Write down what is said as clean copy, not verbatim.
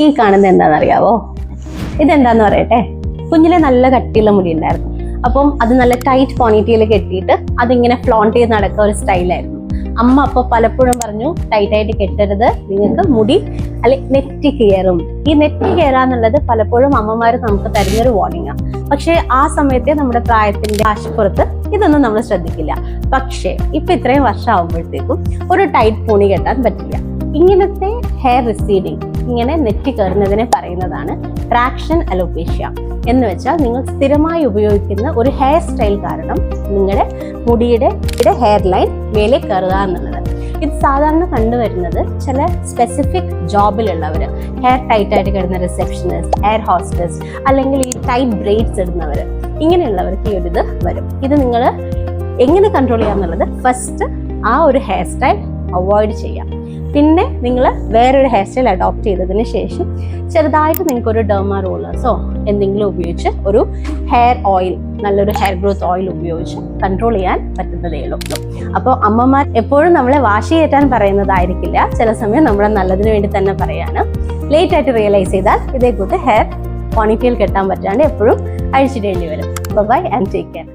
ഈ കാണുന്നത് എന്താണെന്നറിയാവോ? ഇതെന്താന്ന് പറയട്ടെ. കുഞ്ഞിലെ നല്ല കട്ടിയുള്ള മുടി ഉണ്ടായിരുന്നു. അപ്പം അത് നല്ല ടൈറ്റ് പോണിറ്റയിൽ കെട്ടിയിട്ട് അതിങ്ങനെ ഫ്ലോണ്ട് ചെയ്ത് നടക്കുന്ന ഒരു സ്റ്റൈലായിരുന്നു. അമ്മ അപ്പോൾ പലപ്പോഴും പറഞ്ഞു, ടൈറ്റായിട്ട് കെട്ടരുത്, നിങ്ങൾക്ക് മുടി അല്ലെങ്കിൽ നെറ്റി കയറും. ഈ നെറ്റി കയറാന്നുള്ളത് പലപ്പോഴും അമ്മമാർ നമുക്ക് തരുന്നൊരു വാർണിംഗാണ്. പക്ഷേ ആ സമയത്തെ നമ്മുടെ പ്രായത്തിന്റെ ആശുപുറത്ത് ഇതൊന്നും നമ്മൾ ശ്രദ്ധിക്കില്ല. പക്ഷേ ഇപ്പൊ ഇത്രയും വർഷം ആകുമ്പോഴത്തേക്കും ഒരു ടൈറ്റ് പൂണി കെട്ടാൻ പറ്റില്ല. ഇങ്ങനത്തെ ഹെയർ റിസീഡിങ്, ഇങ്ങനെ നെറ്റി കയറുന്നതിനെ പറയുന്നതാണ് ട്രാക്ഷൻ അലോപേഷ്യ. എന്ന് വെച്ചാൽ നിങ്ങൾ സ്ഥിരമായി ഉപയോഗിക്കുന്ന ഒരു ഹെയർ സ്റ്റൈൽ കാരണം നിങ്ങളുടെ മുടിയുടെ ഹെയർ ലൈൻ മേലെ കയറുക എന്നുള്ളത്. ഇത് സാധാരണ കണ്ടുവരുന്നത് ചില സ്പെസിഫിക് ജോബിലുള്ളവർ, ഹെയർ ടൈറ്റ് ആയിട്ട് കിടന്ന റിസപ്ഷനിസ്റ്റ്, എയർ ഹോസ്റ്റസ്, അല്ലെങ്കിൽ ഈ ടൈറ്റ് ബ്രെയ്ഡ്സ് ഇടുന്നവർ, ഇങ്ങനെയുള്ളവർക്ക് ഈ ഒരു ഇത് വരും. ഇത് നിങ്ങൾ എങ്ങനെ കൺട്രോൾ ചെയ്യാന്നുള്ളത്, ഫസ്റ്റ് ആ ഒരു ഹെയർ സ്റ്റൈൽ അവോയ്ഡ് ചെയ്യാം. പിന്നെ നിങ്ങൾ വേറൊരു ഹെയർ സ്റ്റൈൽ അഡോപ്റ്റ് ചെയ്തതിന് ശേഷം ചെറുതായിട്ട് നിങ്ങൾക്കൊരു ഡെർമ റോളേഴ്സോ എന്തെങ്കിലും ഉപയോഗിച്ച് ഒരു ഹെയർ ഓയിൽ, നല്ലൊരു ഹെയർ ഗ്രോത്ത് ഓയിൽ ഉപയോഗിച്ച് കൺട്രോൾ ചെയ്യാൻ പറ്റുന്നതേ ഉള്ളൂ. അപ്പോൾ അമ്മമാർ എപ്പോഴും നമ്മളെ വാശി കയറ്റാൻ പറയുന്നതായിരിക്കില്ല, ചില സമയം നമ്മുടെ നല്ലതിന് വേണ്ടി തന്നെ പറയാണ്. ലേറ്റ് ആയിട്ട് റിയലൈസ് ചെയ്താൽ ഇതേക്കൂട്ട് ഹെയർ പോണിറ്റെയിൽ കെട്ടാൻ പറ്റാണ്ട് എപ്പോഴും അഴിച്ചിടേണ്ടി വരും. Bye and take care.